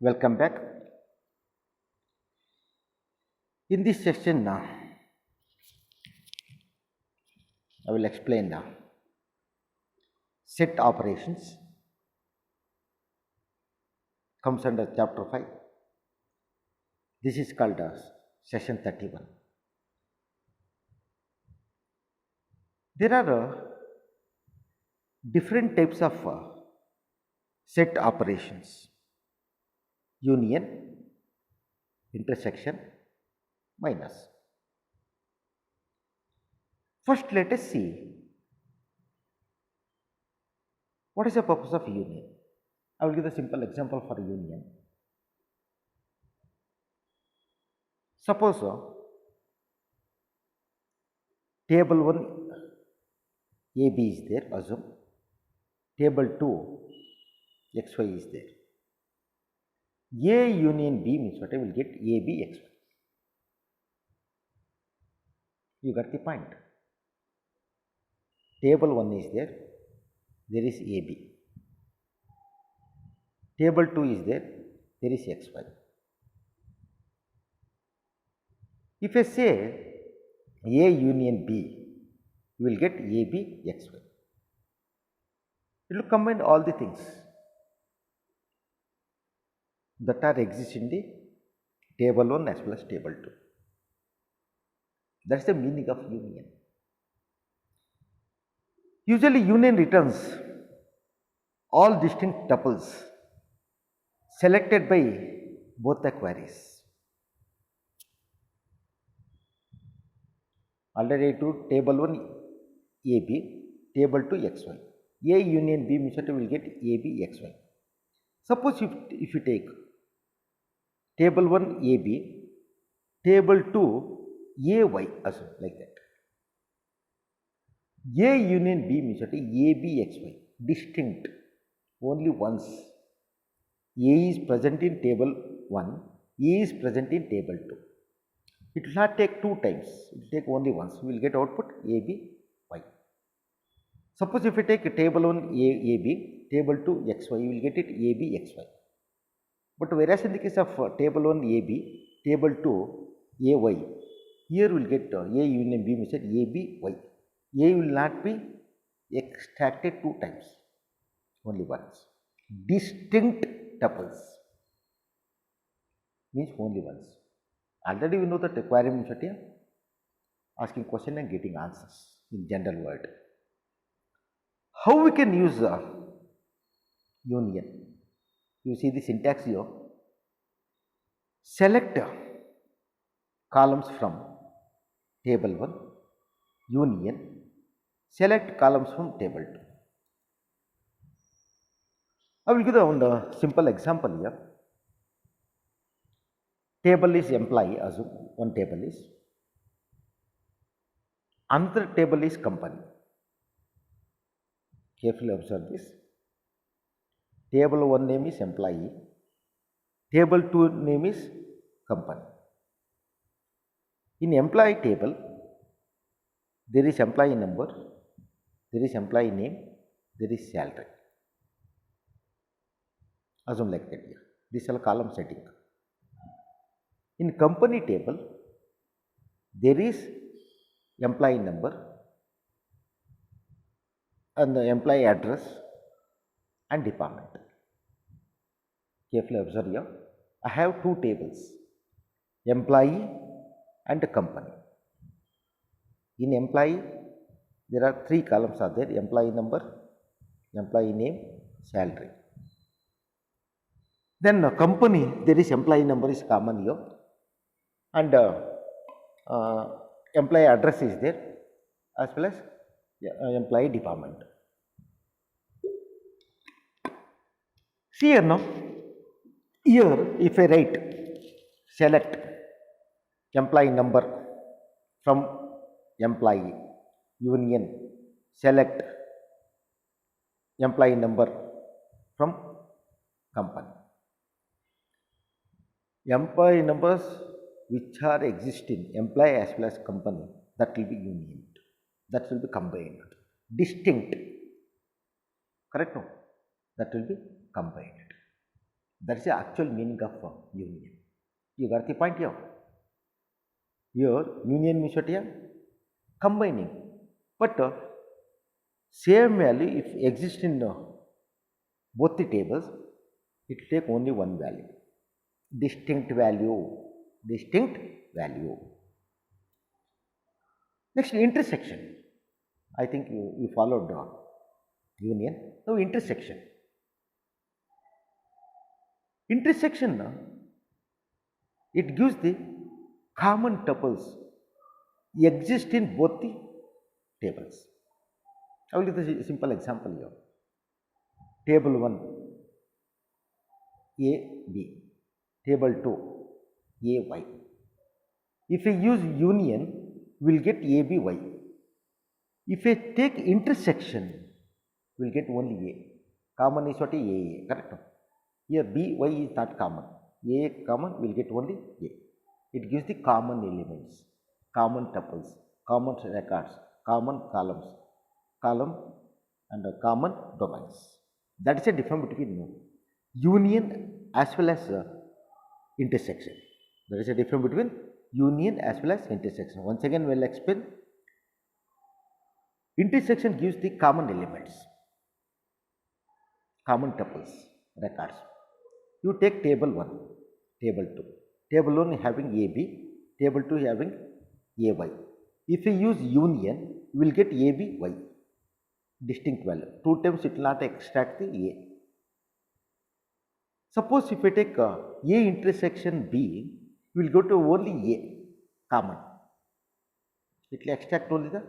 Welcome back. In this session, I will explain the set operations comes under chapter 5. This is called as session 31. There are different types of set operations: union, intersection, minus. First, let us see what is the purpose of union. I will give a simple example for union. Suppose table 1 AB is there, assume table 2 XY is there. A union B means what? I will get AB XY. You got the point. Table 1 is there is AB. Table 2 is there is XY. If I say A union B, you will get AB XY. It will combine all the things that are exist in the table 1 as well as table 2. That is the meaning of union. Usually union returns all distinct tuples selected by both the queries. Already I told table 1 AB, table 2 XY. A union B means that we will get AB XY. Suppose if you take table 1 AB, table 2 AY, assume like that. A union B means that AB XY, distinct, only once. A is present in table 1, A is present in table 2. It will not take two times, it will take only once. We will get output AB Y. Suppose if you take table 1 AB, table 2 XY, you will get it AB XY. But whereas in the case of table 1 AB, table 2 AY, here we will get A union B means that AB Y. A will not be extracted two times, only once. Distinct tuples means only once. Already we know that requirement means that asking question and getting answers in general word. How we can use union? You see the syntax here. Select columns from table 1, union, select columns from table 2. I will give a simple example here. Table is employee, assume one table is. Another table is company. Carefully observe this. Table 1 name is employee. Table 2 name is company. In employee table, there is employee number, there is employee name, there is salary. Assume like that here. This is a column setting. In company table, there is employee number and the employee address and department. Carefully observe here. I have two tables, employee and company. In employee, there are three columns are there: employee number, employee name, salary. Then company, there is employee number is common here, and employee address is there, as well as employee department. See here now, here if I write select employee number from employee, union, select employee number from company. Employee numbers which are existing, employee as well as company, that will be union, that will be combined. Distinct, correct? No, that will be combined. That is the actual meaning of union. You got the point here. Here, union means what here? Combining. But same value if exists in both the tables, it will take only one value. Distinct value. Distinct value. Next, intersection. I think you followed union. Now, intersection. Intersection, it gives the common tuples exist in both the tables. I will give a simple example here. Table 1, A, B. Table 2, A, Y. If I use union, we will get A, B, Y. If I take intersection, we will get only A. Common is what? A, correct? Here B, Y is not common. A common, we will get only A. It gives the common elements, common tuples, common records, common column and common domains. That is a difference between union as well as intersection. There is a difference between union as well as intersection. Once again, we will explain. Intersection gives the common elements, common tuples, records. You take table 1, table 2. Table 1 having AB, table 2 having AY. If we use union, we will get AB, Y. Distinct value. 2 times it will not extract the A. Suppose if we take A intersection B, we will go to only A, common. It will extract only the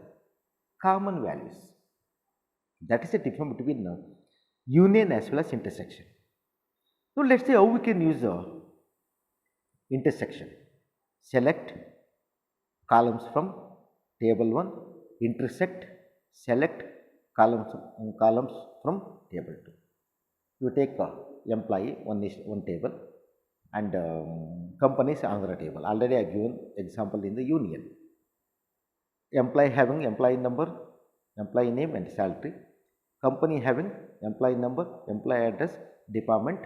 common values. That is the difference between union as well as intersection. Now, let us see how we can use intersection. Select columns from table 1, intersect, select columns from table 2. You take employee, one table, and companies another table. Already I given example in the union. Employee having employee number, employee name and salary. Company having employee number, employee address, department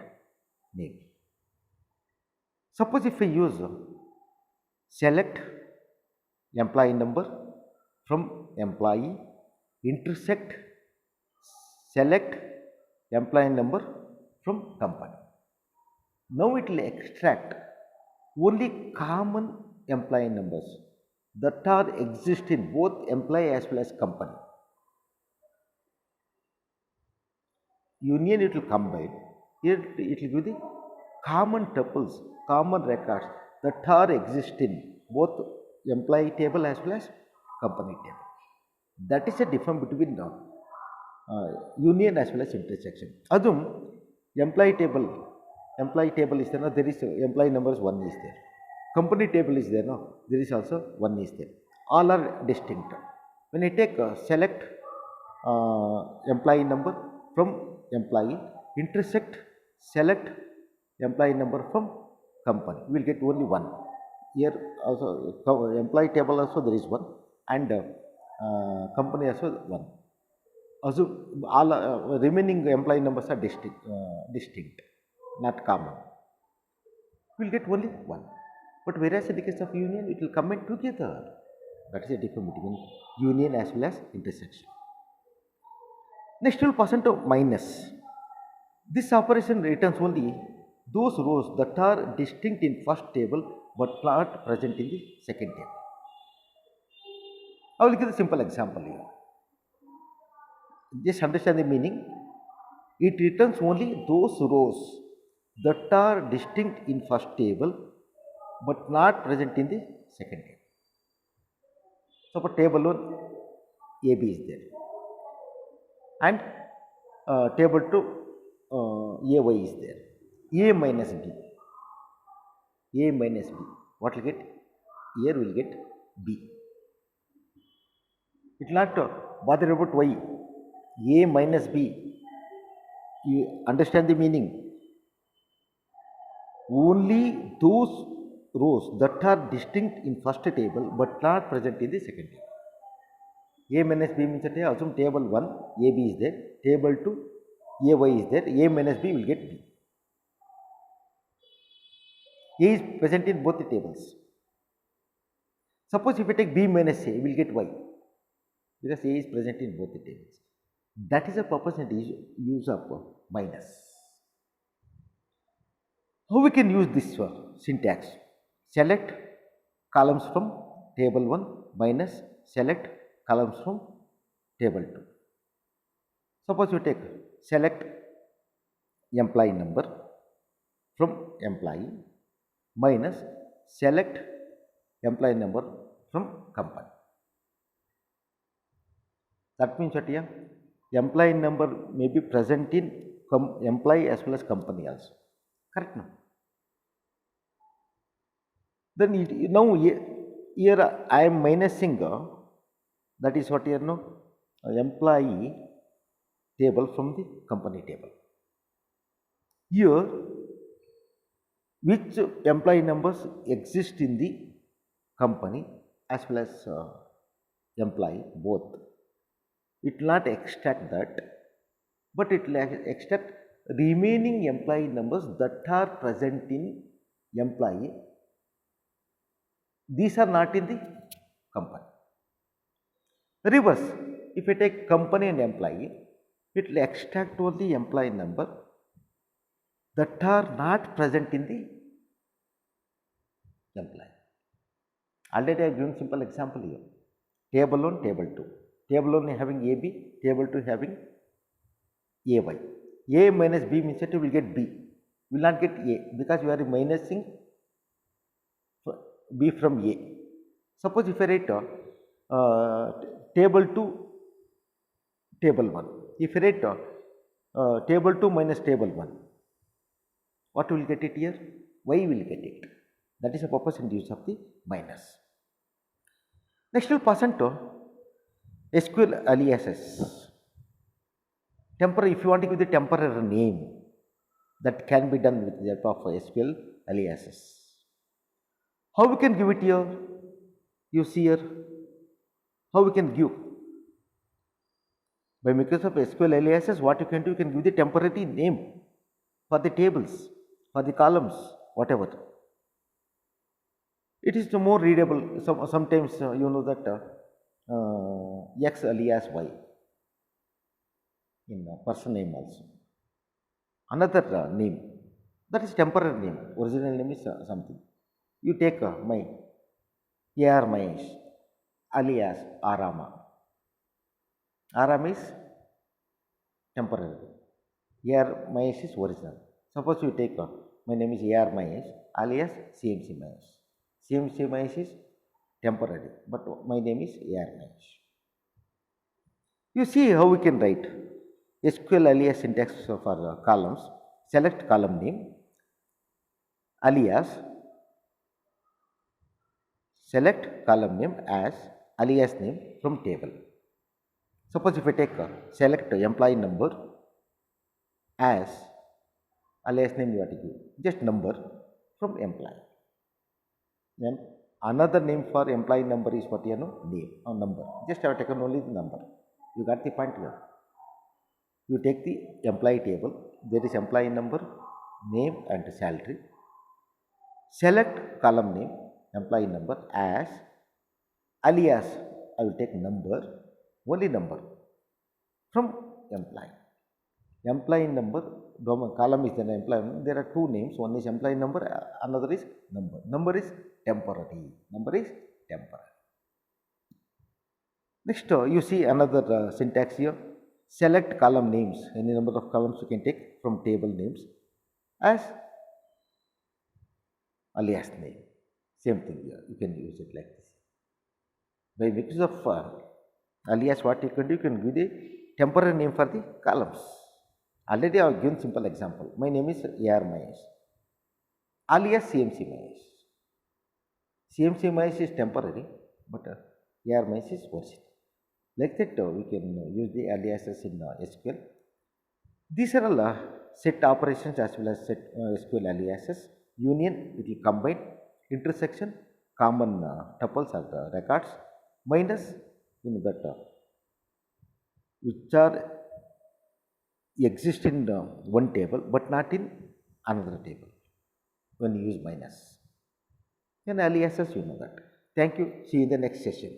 name. Suppose if we use select employee number from employee, intersect, select employee number from company. Now it will extract only common employee numbers that are exist in both employee as well as company. Union it will combine. Here it will give the common tuples, common records that are exist in both employee table as well as company table. That is the difference between the union as well as intersection. Assume employee table is there, there is employee numbers 1 is there. Company table is there, there is also 1 is there. All are distinct. When I take select employee number from employee, intersect, select employee number from company, we will get only 1. Here also employee table also there is 1 and company also 1. Also all remaining employee numbers are distinct, not common. We will get only 1. But whereas in the case of union, it will combine together. That is the difference between union as well as intersection. Next, we will pass on to minus. This operation returns only those rows that are distinct in first table but not present in the second table. I will give a simple example here. Just understand the meaning. It returns only those rows that are distinct in first table but not present in the second table. So, for table 1, AB is there and table 2, AY is there. A minus B. A minus B. What will get? Here we will get B. It will not bother about Y. A minus B. You understand the meaning? Only those rows that are distinct in first table but not present in the second table. A minus B means that assume table 1, AB is there, table 2, AY is there, A minus B will get B. A is present in both the tables. Suppose if I take B minus A, we will get Y because A is present in both the tables. That is the purpose and use of minus. How we can use this syntax? Select columns from table 1 minus select columns from table 2. Suppose you take select employee number from employee minus select employee number from company. That means that here employee number may be present in employee as well as company also. Correct now? Then now here I am minusing that is what here no employee table from the company table. Here which employee numbers exist in the company as well as employee both. It will not extract that, but it will extract remaining employee numbers that are present in employee. These are not in the company. Reverse, if I take company and employee, it will extract only employee number that are not present in the employee. Already I have given simple example here. Table 1, table 2. Table 1 having AB, table 2 having AY. A minus B means that you will get B. You will not get A because you are minusing B from A. Suppose if I write table 2, table 1. If I write table 2 minus table 1, what will get it here? Y will get it. That is the purpose and use of the minus. Next we'll pass on to SQL aliases. Temporary, if you want to give the temporary name, that can be done with the help of SQL aliases. How we can give it here? You see here, how we can give? By means of SQL aliases, what you can do, you can give the temporary name for the tables, for the columns, whatever. It is the more readable. Sometimes you know that X alias Y in person name also. Another name, that is temporary name, original name is something. You take my AR Mahesh alias Arama. Arama is temporary. AR Mahesh is original. Suppose you take my name is AR Mahesh alias CMC Mahesh. CMC Mahesh is temporary, but my name is AR Mahesh. You see how we can write SQL alias syntax for columns. Select column name alias. Select column name as alias name from table. Suppose if I take select employee number as alias name you have to give just number from employee. Then another name for employee number is what you know name or number. Just I have taken only the number. You got the point here. You take the employee table. There is employee number, name and salary. Select column name employee number as alias. I will take number, only number from employee. Employee number, column is an employee. There are two names. One is employee number, another is number. Number is temporary. Number is temporary. Next, you see another syntax here. Select column names. Any number of columns you can take from table names as alias name. Same thing here. You can use it like this. By means of alias, what you can do, you can give the temporary name for the columns. Already I have given simple example. My name is AR Mahesh alias CMC Mahesh. CMC Mahesh is temporary, but AR Mahesh is original. Like that, we can use the aliases in SQL. These are all set operations as well as set SQL aliases. Union, it will combine. Intersection, common tuples or the records. Minus, you know that which are exist in one table but not in another table. when you use minus. In aliases, you know that. Thank you. See you in the next session.